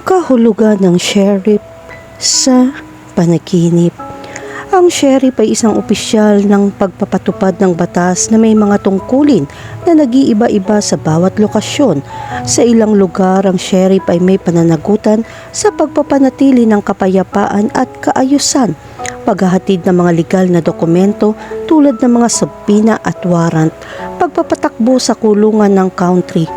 Kahulugan ng sheriff sa panaginip. Ang sheriff ay isang opisyal ng pagpapatupad ng batas na may mga tungkulin na nag-iiba-iba sa bawat lokasyon. Sa ilang lugar, ang sheriff ay may pananagutan sa pagpapanatili ng kapayapaan at kaayusan, paghahatid ng mga legal na dokumento tulad ng mga subpina at warrant, pagpapatakbo sa kulungan ng country,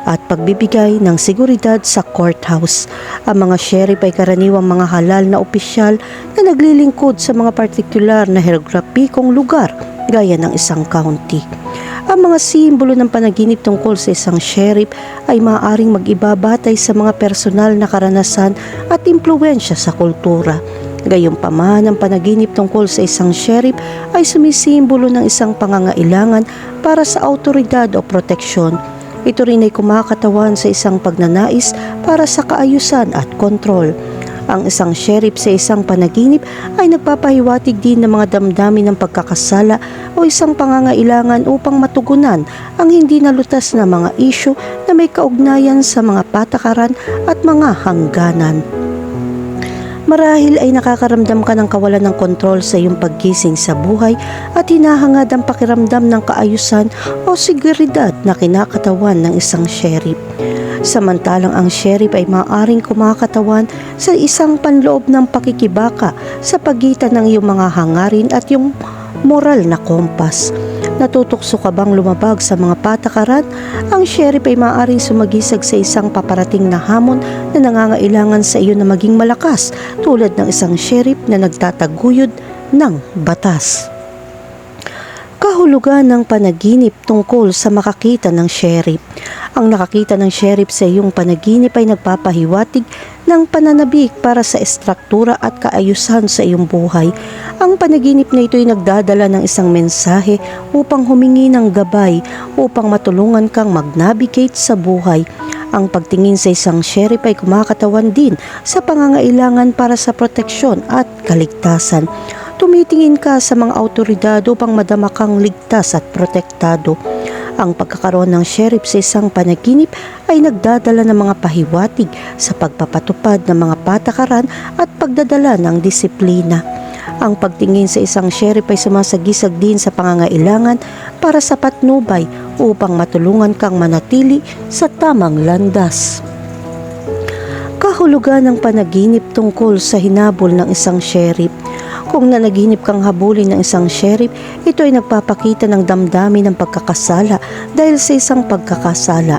at pagbibigay ng seguridad sa courthouse. Ang mga sheriff ay karaniwang mga halal na opisyal na naglilingkod sa mga partikular na heograpikong lugar gaya ng isang county. Ang mga simbolo ng panaginip tungkol sa isang sheriff ay maaaring mag-iba batay sa mga personal na karanasan at impluwensya sa kultura. Gayunpaman, ang panaginip tungkol sa isang sheriff ay sumisimbolo ng isang pangangailangan para sa autoridad o proteksyon. Ito rin ay kumakatawan sa isang pagnanais para sa kaayusan at kontrol. Ang isang sheriff sa isang panaginip ay nagpapahiwatig din ng mga damdamin ng pagkakasala o isang pangangailangan upang matugunan ang hindi nalutas na mga isyu na may kaugnayan sa mga patakaran at mga hangganan. Marahil ay nakakaramdam ka ng kawalan ng kontrol sa iyong paggising sa buhay at hinahangad ang pakiramdam ng kaayusan o seguridad na kinakatawan ng isang sheriff. Samantalang ang sheriff ay maaaring kumakatawan sa isang panloob ng pakikibaka sa pagitan ng iyong mga hangarin at iyong moral na kompas. Natutokso ka bang lumabag sa mga patakaran? Ang sheriff ay maaaring sumagisag sa isang paparating na hamon na nangangailangan sa iyo na maging malakas, tulad ng isang sheriff na nagtataguyod ng batas. Kahulugan ng panaginip tungkol sa makakita ng sheriff. Ang nakakita ng sheriff sa iyong panaginip ay nagpapahiwatig ng pananabik para sa estruktura at kaayusan sa iyong buhay. Ang panaginip na ito ay nagdadala ng isang mensahe upang humingi ng gabay upang matulungan kang mag-navigate sa buhay. Ang pagtingin sa isang sheriff ay kumakatawan din sa pangangailangan para sa proteksyon at kaligtasan. Tumitingin ka sa mga awtoridad upang madama kang ligtas at protektado. Ang pagkakaroon ng sheriff sa isang panaginip ay nagdadala ng mga pahiwatig sa pagpapatupad ng mga patakaran at pagdadala ng disiplina. Ang pagtingin sa isang sheriff ay sumasagisag din sa pangangailangan para sa patnubay upang matulungan kang manatili sa tamang landas. Kahulugan ng panaginip tungkol sa hinabol ng isang sheriff. Kung nanaginip kang habulin ng isang sheriff, ito ay nagpapakita ng damdamin ng pagkakasala dahil sa isang pagkakasala.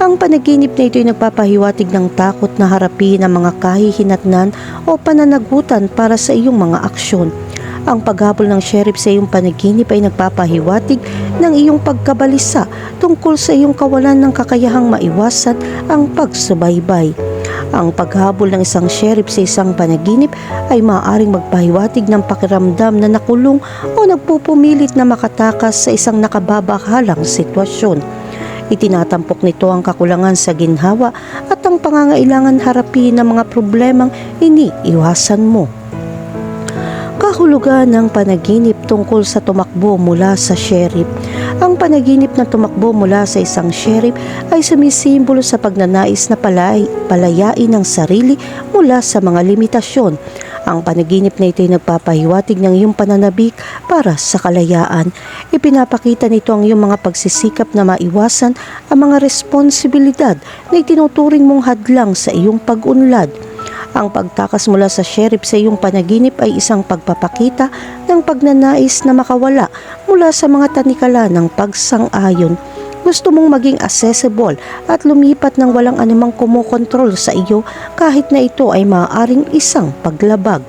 Ang panaginip na ito ay nagpapahiwatig ng takot na harapin ang mga kahihinatnan o pananagutan para sa iyong mga aksyon. Ang paghabol ng sheriff sa iyong panaginip ay nagpapahiwatig ng iyong pagkabalisa tungkol sa iyong kawalan ng kakayahang maiwasan ang pagsubaybay. Ang paghabol ng isang sheriff sa isang panaginip ay maaaring magpahiwatig ng pakiramdam na nakulong o nagpupumilit na makatakas sa isang nakababahalang sitwasyon. Itinatampok nito ang kakulangan sa ginhawa at ang pangangailangan harapin ng mga problemang iniiwasan mo. Kahulugan ng panaginip tungkol sa tumakbo mula sa sheriff. Ang panaginip na tumakbo mula sa isang sheriff ay sumisimbolo sa pagnanais na palayain ang sarili mula sa mga limitasyon. Ang panaginip na ito ay nagpapahiwatig ng iyong pananabik para sa kalayaan. Ipinapakita nito ang iyong mga pagsisikap na maiwasan ang mga responsibilidad na itinuturing mong hadlang sa iyong pag-unlad. Ang pagtakas mula sa sheriff sa iyong panaginip ay isang pagpapakita ng pagnanais na makawala mula sa mga tanikala ng pagsang-ayon. Gusto mong maging accessible at lumipat ng walang anumang kumokontrol sa iyo kahit na ito ay maaaring isang paglabag.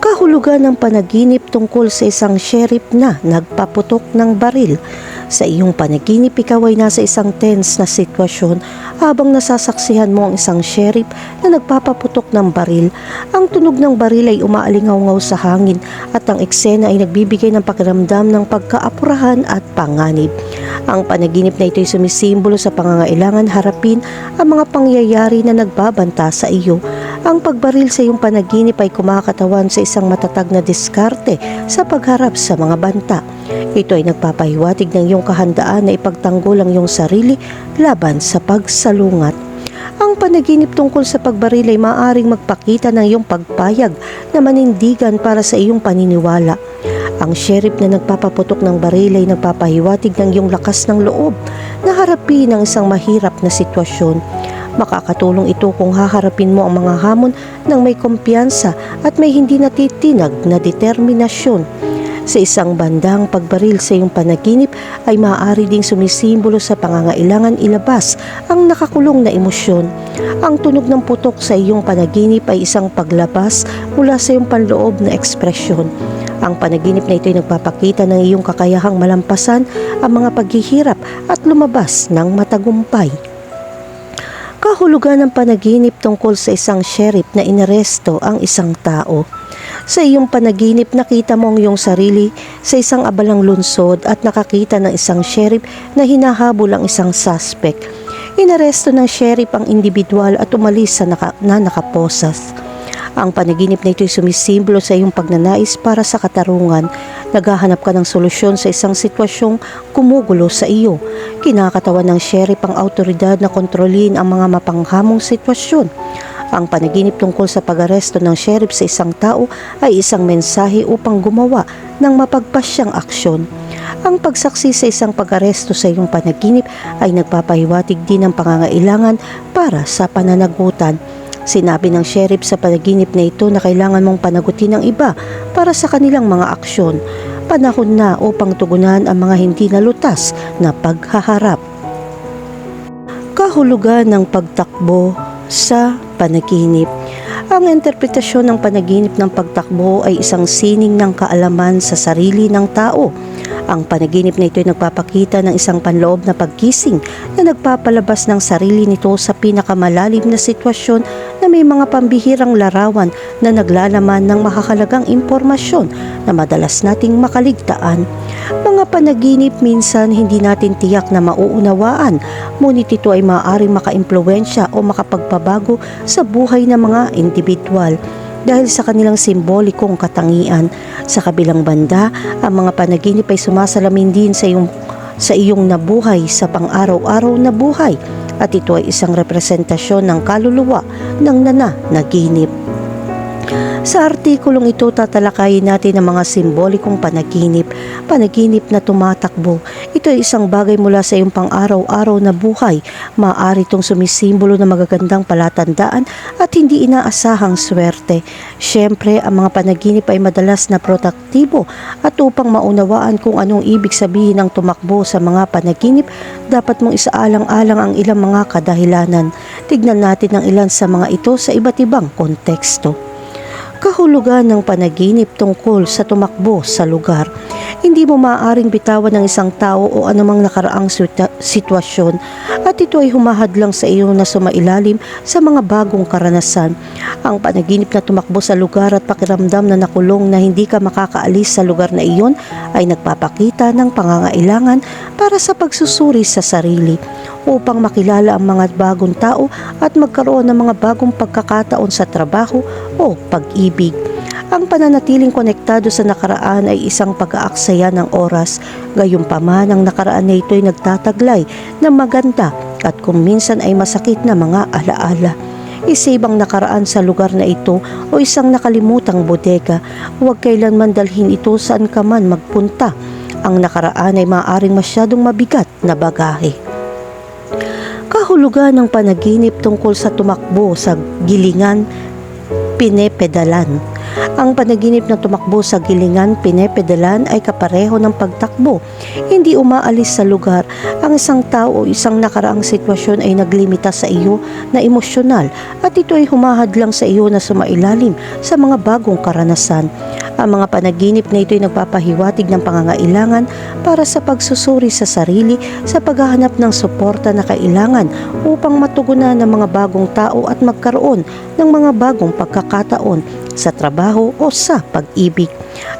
Kahulugan ng panaginip tungkol sa isang sheriff na nagpaputok ng baril. Sa iyong panaginip, ikaw ay nasa isang tense na sitwasyon habang nasasaksihan mo ang isang sheriff na nagpapaputok ng baril. Ang tunog ng baril ay umaalingaw-ngaw sa hangin at ang eksena ay nagbibigay ng pakiramdam ng pagkaapurahan at panganib. Ang panaginip na ito ay sumisimbolo sa pangangailangan harapin ang mga pangyayari na nagbabanta sa iyo. Ang pagbaril sa iyong panaginip ay kumakatawan sa isang matatag na diskarte sa pagharap sa mga banta. Ito ay nagpapahiwatig ng iyong kahandaan na ipagtanggol ang iyong sarili laban sa pagsalungat. Ang panaginip tungkol sa pagbaril ay maaaring magpakita ng iyong pagpayag na manindigan para sa iyong paniniwala. Ang sheriff na nagpapaputok ng baril ay nagpapahiwatig ng iyong lakas ng loob na harapin ang isang mahirap na sitwasyon. Makakatulong ito kung haharapin mo ang mga hamon ng may kumpiyansa at may hindi natitinag na determinasyon. Sa isang bandang pagbaril sa iyong panaginip ay maaari ding sumisimbolo sa pangangailangan ilabas ang nakakulong na emosyon. Ang tunog ng putok sa iyong panaginip ay isang paglabas mula sa iyong panloob na ekspresyon. Ang panaginip na ito ay nagpapakita ng iyong kakayahang malampasan ang mga paghihirap at lumabas ng matagumpay. Kahulugan ng panaginip tungkol sa isang sheriff na inaresto ang isang tao. Sa iyong panaginip, nakita mo ang iyong sarili sa isang abalang lunsod at nakakita ng isang sheriff na hinahabol ang isang suspect. Inaresto ng sheriff ang individual at umalis sa nakaposas. Ang panaginip na ito ay sumisimbolo sa iyong pagnanais para sa katarungan. Naghahanap ka ng solusyon sa isang sitwasyong kumugulo sa iyo. Kinakatawan ng sheriff ang autoridad na kontrolin ang mga mapanghamong sitwasyon. Ang panaginip tungkol sa pag-aresto ng sheriff sa isang tao ay isang mensahe upang gumawa ng mapagpasyang aksyon. Ang pagsaksi sa isang pag-aresto sa iyong panaginip ay nagpapahiwatig din ng pangangailangan para sa pananagutan. Sinabi ng sheriff sa panaginip na ito na kailangan mong panagutin ng iba para sa kanilang mga aksyon. Panahon na upang tugunan ang mga hindi nalutas na paghaharap. Kahulugan ng pagtakbo sa panaginip. Ang interpretasyon ng panaginip ng pagtakbo ay isang sining ng kaalaman sa sarili ng tao. Ang panaginip na ito ay nagpapakita ng isang panloob na paggising na nagpapalabas ng sarili nito sa pinakamalalim na sitwasyon na may mga pambihirang larawan na naglalaman ng mahahalagang impormasyon na madalas nating makaligtaan. Mga panaginip minsan hindi natin tiyak na mauunawaan, ngunit ito ay maaaring makaimpluwensya o makapagpabago sa buhay ng mga individual dahil sa kanilang simbolikong katangian. Sa kabilang banda, ang mga panaginip ay sumasalamin din sa iyong nabuhay sa pang-araw-araw na buhay at ito ay isang representasyon ng kaluluwa ng nananaginip. Sa artikulong ito, tatalakayin natin ang mga simbolikong panaginip. Panaginip na tumatakbo. Ito ay isang bagay mula sa iyong pang-araw-araw na buhay. Maaari itong sumisimbolo ng magagandang palatandaan at hindi inaasahang swerte. Siyempre, ang mga panaginip ay madalas na protaktibo at upang maunawaan kung anong ibig sabihin ng tumakbo sa mga panaginip, dapat mong isaalang-alang ang ilang mga kadahilanan. Tignan natin ang ilan sa mga ito sa iba't ibang konteksto. Kahulugan ng panaginip tungkol sa tumakbo sa lugar. Hindi mo maaaring bitawan ng isang tao o anumang nakaraang sitwasyon at ito ay humahadlang sa iyo na sumailalim sa mga bagong karanasan. Ang panaginip na tumakbo sa lugar at pakiramdam na nakulong na hindi ka makakaalis sa lugar na iyon ay nagpapakita ng pangangailangan para sa pagsusuri sa sarili upang makilala ang mga bagong tao at magkaroon ng mga bagong pagkakataon sa trabaho o pag-ibig. Ang pananatiling konektado sa nakaraan ay isang pag-aaksaya ng oras, gayunpaman ang nakaraan na ito ay nagtataglay ng maganda at kung minsan ay masakit na mga alaala. Isibang nakaraan sa lugar na ito o isang nakalimutang bodega, huwag kailanman dalhin ito saan ka man magpunta. Ang nakaraan ay maaaring masyadong mabigat na bagahe. Kahulugan ng panaginip tungkol sa tumakbo sa gilingan, pinepedalan. Ang panaginip na tumakbo sa gilingan, pinepedalan ay kapareho ng pagtakbo. Hindi umaalis sa lugar. Ang isang tao o isang nakaraang sitwasyon ay naglimita sa iyo na emosyonal at ito ay humahadlang sa iyo na sumailalim sa mga bagong karanasan. Ang mga panaginip na ito ay nagpapahiwatig ng pangangailangan para sa pagsusuri sa sarili sa paghahanap ng suporta na kailangan upang matugunan ng mga bagong tao at magkaroon ng mga bagong pagkakataon sa trabaho o sa pag-ibig.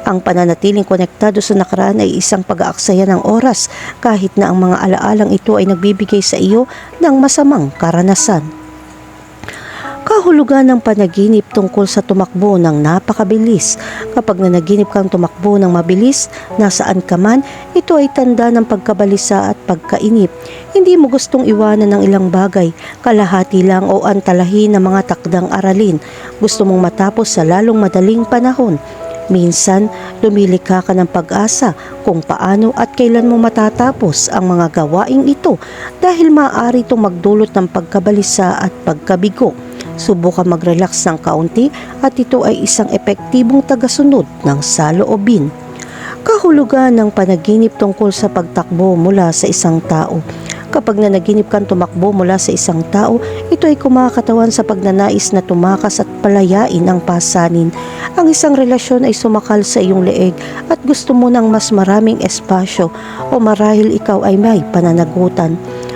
Ang pananatiling konektado sa nakaraan ay isang pag-aaksaya ng oras kahit na ang mga alaalang ito ay nagbibigay sa iyo ng masamang karanasan. Kahulugan ng panaginip tungkol sa tumakbo ng napakabilis. Kapag nanaginip kang tumakbo ng mabilis, nasaan ka man, ito ay tanda ng pagkabalisa at pagkainip. Hindi mo gustong iwanan ng ilang bagay, kalahati lang o antalahin ng mga takdang aralin. Gusto mong matapos sa lalong madaling panahon. Minsan, lumilikha ka ng pag-asa kung paano at kailan mo matatapos ang mga gawaing ito dahil maaari itong magdulot ng pagkabalisa at pagkabigo. Subukan mag-relax ng kaunti at ito ay isang epektibong tagasunod ng saloobin. Kahulugan ng panaginip tungkol sa pagtakbo mula sa isang tao. Kapag nanaginip kang tumakbo mula sa isang tao, ito ay kumakatawan sa pagnanais na tumakas at palayain ang pasanin. Ang isang relasyon ay sumakal sa iyong leeg at gusto mo ng mas maraming espasyo o marahil ikaw ay may pananagutan.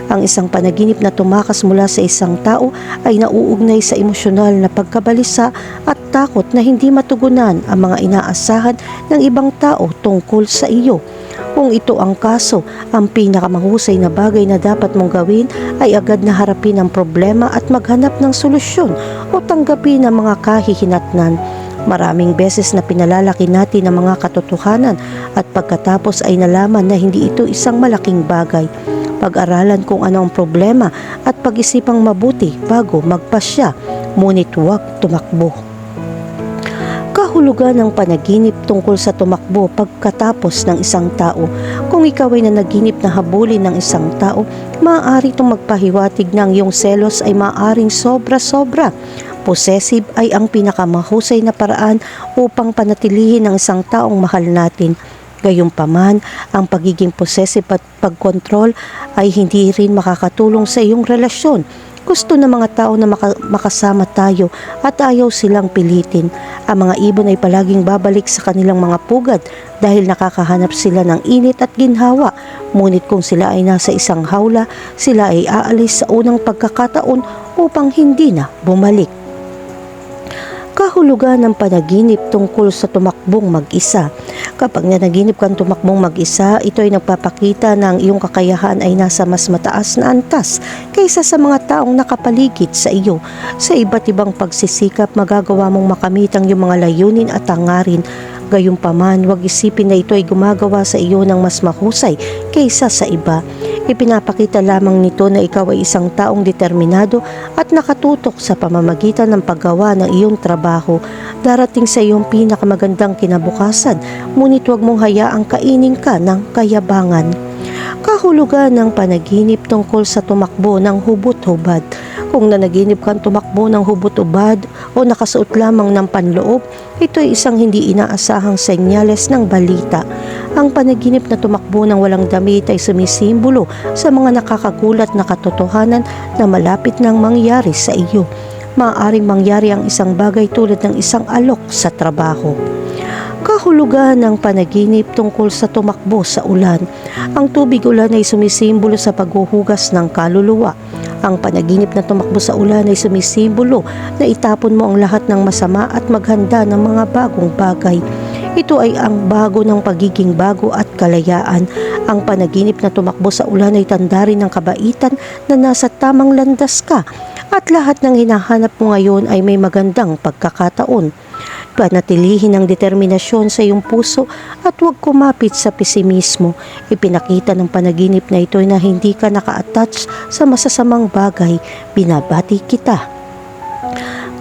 Ang isang panaginip na tumakas mula sa isang tao ay nauugnay sa emosyonal na pagkabalisa at takot na hindi matugunan ang mga inaasahan ng ibang tao tungkol sa iyo. Kung ito ang kaso, ang pinakamahusay na bagay na dapat mong gawin ay agad na harapin ang problema at maghanap ng solusyon o tanggapin ang mga kahihinatnan. Maraming beses na pinalalaki natin ang mga katotohanan at pagkatapos ay nalaman na hindi ito isang malaking bagay. Pag-aralan kung ano ang problema at pag-isipang mabuti bago magpasya, ngunit huwag tumakbo. Kahulugan ng panaginip tungkol sa tumakbo pagkatapos ng isang tao. Kung ikaw ay nanaginip na habulin ng isang tao, maaari itong magpahiwatig ng iyong selos ay maaaring sobra-sobra. Possessive ay ang pinakamahusay na paraan upang panatilihin ang isang taong mahal natin. Gayunpaman, ang pagiging possessive at pagkontrol ay hindi rin makakatulong sa iyong relasyon. Gusto ng mga tao na makasama tayo at ayaw silang pilitin. Ang mga ibon ay palaging babalik sa kanilang mga pugad dahil nakakahanap sila ng init at ginhawa. Ngunit kung sila ay nasa isang hawla, sila ay aalis sa unang pagkakataon upang hindi na bumalik. Kahulugan ng panaginip tungkol sa tumakbong mag-isa. Kapag nanaginip kang tumakbong mag-isa, ito ay nagpapakita na ang iyong kakayahan ay nasa mas mataas na antas kaysa sa mga taong nakapaligid sa iyo. Sa iba't ibang pagsisikap, magagawa mong makamit ang iyong mga layunin at hangarin. Gayunpaman, huwag isipin na ito ay gumagawa sa iyo ng mas mahusay kaysa sa iba. Ipinapakita lamang nito na ikaw ay isang taong determinado at nakatutok sa pamamagitan ng paggawa ng iyong trabaho. Darating sa iyong pinakamagandang kinabukasan, ngunit huwag mong hayaang kainin ka ng kayabangan. Kahulugan ng panaginip tungkol sa tumakbo ng hubot-hubad. Kung nanaginip kang tumakbo ng hubot-ubad o nakasuot lamang ng panloob, ito ay isang hindi inaasahang senyales ng balita. Ang panaginip na tumakbo ng walang damit ay sumisimbolo sa mga nakakagulat na katotohanan na malapit nang mangyari sa iyo. Maaaring mangyari ang isang bagay tulad ng isang alok sa trabaho. Kahulugan ng panaginip tungkol sa tumakbo sa ulan. Ang tubig ulan ay sumisimbolo sa paghuhugas ng kaluluwa. Ang panaginip na tumakbo sa ulan ay sumisimbolo na itapon mo ang lahat ng masama at maghanda ng mga bagong bagay. Ito ay ang bago ng pagiging bago at kalayaan. Ang panaginip na tumakbo sa ulan ay tanda rin ng kabaitan na nasa tamang landas ka at lahat ng hinahanap mo ngayon ay may magandang pagkakataon. Panatilihin ang determinasyon sa iyong puso at huwag kumapit sa pesimismo. Ipinakita ng panaginip na ito na hindi ka naka-attach sa masasamang bagay. Binabati kita.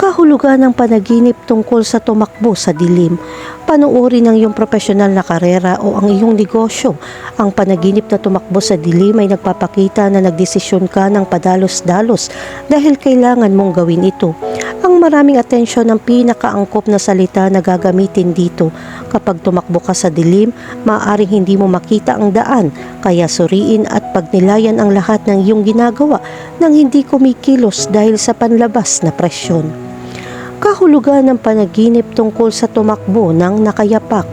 Kahulugan ng panaginip tungkol sa tumakbo sa dilim. Panuorin ang iyong profesional na karera o ang iyong negosyo. Ang panaginip na tumakbo sa dilim ay nagpapakita na nagdesisyon ka ng padalos-dalos dahil kailangan mong gawin ito. Ang maraming atensyon ng pinakaangkop na salita na gagamitin dito. Kapag tumakbo ka sa dilim, maaaring hindi mo makita ang daan, kaya suriin at pagnilayan ang lahat ng iyong ginagawa nang hindi kumikilos dahil sa panlabas na presyon. Kahulugan ng panaginip tungkol sa tumakbo ng nakayapak.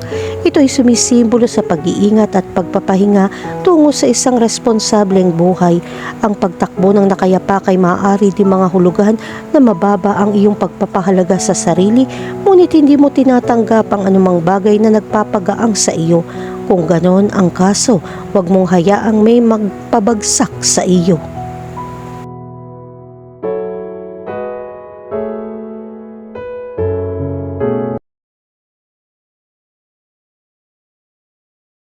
Ito ay sumisimbolo sa pag-iingat at pagpapahinga tungo sa isang responsableng buhay. Ang pagtakbo ng nakayapak ay maaari din mga hulugan na mababa ang iyong pagpapahalaga sa sarili, ngunit hindi mo tinatanggap ang anumang bagay na nagpapagaang sa iyo. Kung ganon ang kaso, huwag mong hayaang may magpabagsak sa iyo.